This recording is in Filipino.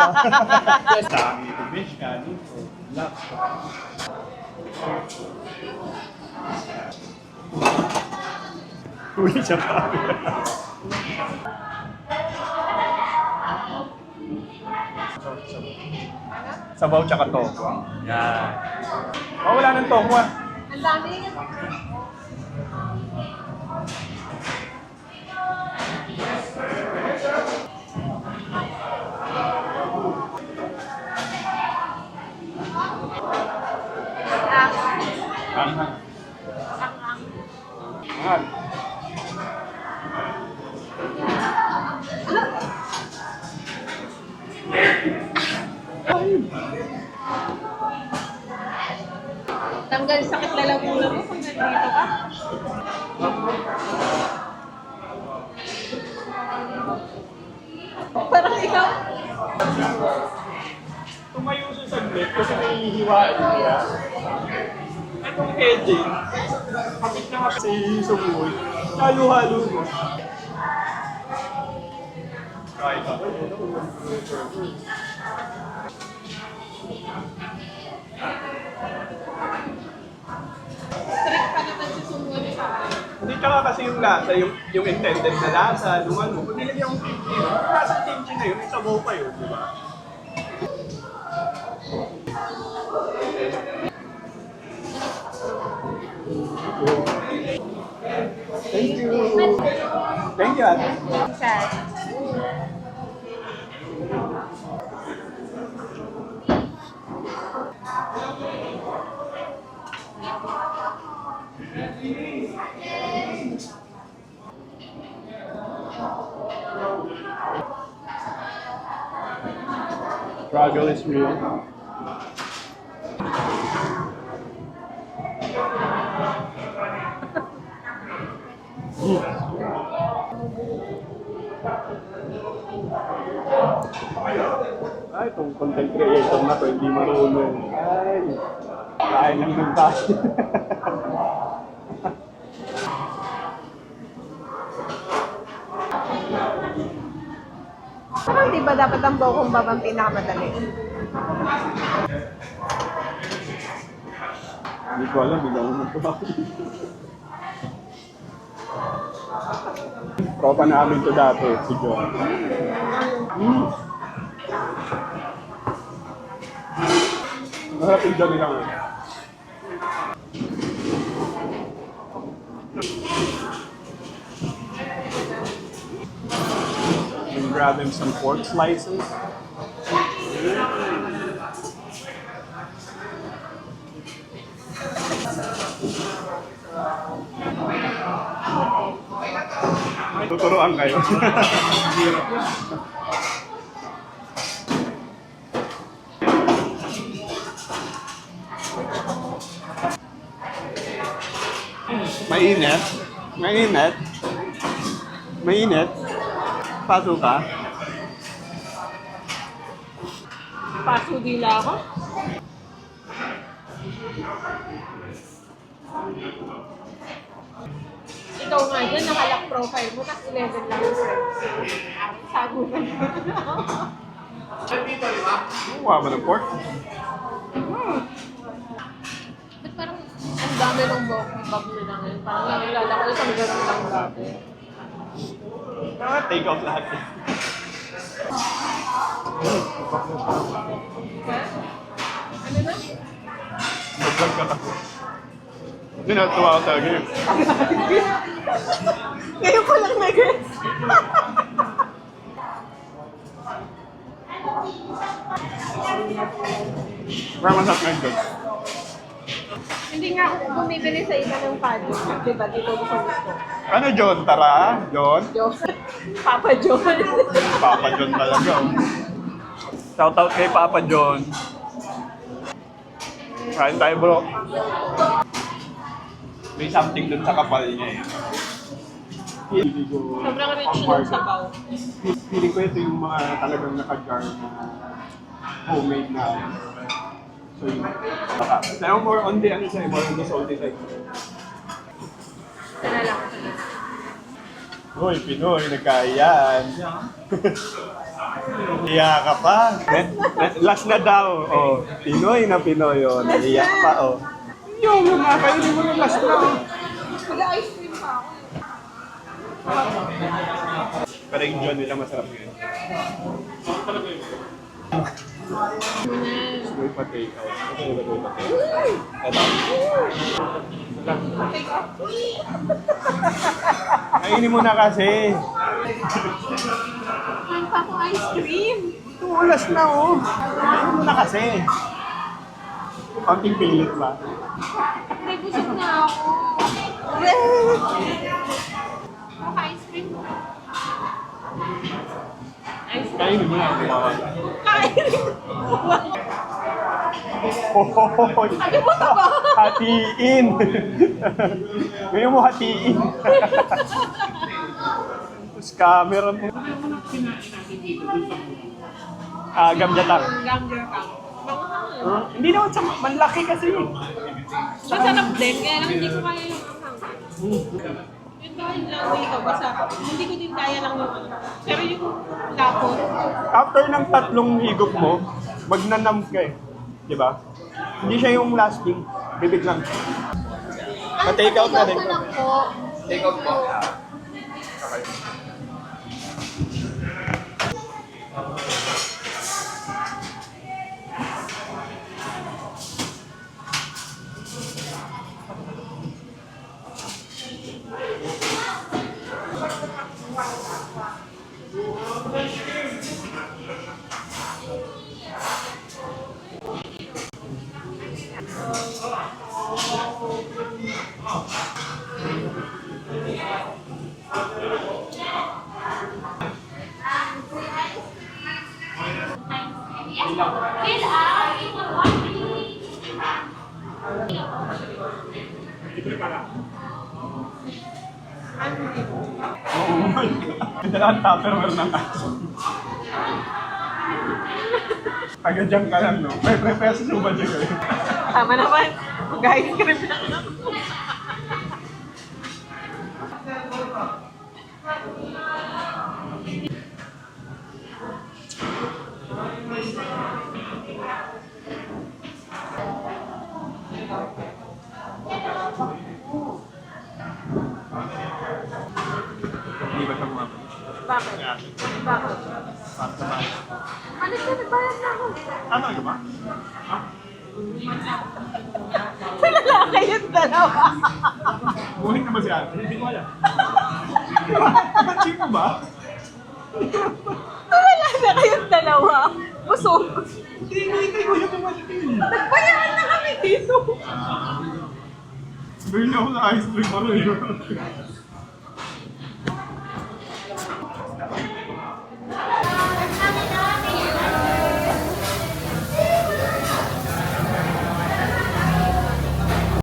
Dami ito, fish kanin. Lux. Huli siya pa. Sabaw tsaka tofu. Yan. Oh, wala ng tofu ah. Ang dami. Anghang. Mahal. Tanggal sakit na lang ulo mo kung nandito ka. Parang ikaw. Tumayo siya saglit kasi nahihiwaan siya. Itong edging, kapit na kapit si Sumuy, halo-halo mo. Kahit ako. Strict pa naman si Sumuan sa akin. Hindi tsaka kasi yung lasa, yung intended na lasa, nung ano, kung nilagyan yung kimchi, yung lasa ng kimchi na yun, may sabaw pa yun, di ba? Thank you. Thank you, ate. Sad. Struggle is real. Ay, itong content creator na to, hindi marunong. Ay, kain lang ng tayo. Parang di ba dapat ang bokong babang pinakamadali? Hindi ko alam, bigla mo nagtumak. Tropa namin to dati, si John. Masarap yung John nilang. And grab him some pork slices. Tuturuan kayo. Hirap yan. Mainit. Mainit. Mainit. Paso ka. Paso dila ako. Ikaw nga dyan, nakalock profile mo, tapos 11 lang yung friends. Sago na yun. Kuha ba ng pork? Ba't parang ang dami ng bok nila ngayon? Parang nakilala ko isang ganun lang dati. Take out lahat. Ano na? Mag-vlog ka ako. Hindi natuwa ako talaga yun. Ngayon ko lang nag-guess. Parang masarap na yun. Hindi nga ako bumibili sa iba ng paddle. Diba? Dito ko sa gusto. Ano John? Tara? John? John. Papa John. Papa John talaga. Shoutout kay Papa John. Kain tayo bro. May something dun sa kapal niya eh. Sobrang rich ng sabaw. Feeling ko ito yung mga talagang naka-jar na homemade na. So yun. Pero more on the ano sa'yo, more on the salty side. Sana lang. Uy, Pinoy, nagkayaan. Iya ka pa. Last na daw. Oh, Pinoy na Pinoy. Oh, naiyak pa. Oh. Yung kainin mo na last na. Oh. Mag-ice cream pa ako. Pero yung John nila masarap ngayon. May pa-take out. Ito yung may pa-take out. Kainin mo na kasi. Kain pa ako ice cream. Ito, last na oh. Kainin mo na kasi. Konting pilit ba? Hindi, busog na ako. Ako ice cream. Kainin mo na. Kain. Hohohoy! Ano ba ito ba? Hatiin! Ngayon mo hatiin. Scammer mo. Gamjatang. Gamger ka. Hindi naman sa manlaki kasi. Masarap din, kaya lang hindi ko kaya yung anghang. Yun dahil lang dito, basta hindi ko din kaya lang yung ano. Pero yung lapot, After ng 3 higop mo, magnanam ka eh. Di ba? Hindi siya yung lasting. Bibig lang. Pa-take out na din. Take out po. Okay. Oo, my God. Ito lang tupperware ng aso. Taga dyan ka lang, no? May pesos mo ba dyan kayo? Tama naman. Mag-ice cream lang. Hindi ba ito mga Bakit? Bakit? Ano siya? Nagbayad na ako. Ano ka ba? Sa lalaki yung dalawa. Buhay na ba si ate? Hindi ko alam. Cheap mo ba? Sa lalaki kayong dalawa. Busog. Hindi kay Kuya Kumatin. Nagbayaran na kami dito. Bili ako sa ice cream. Ano yun?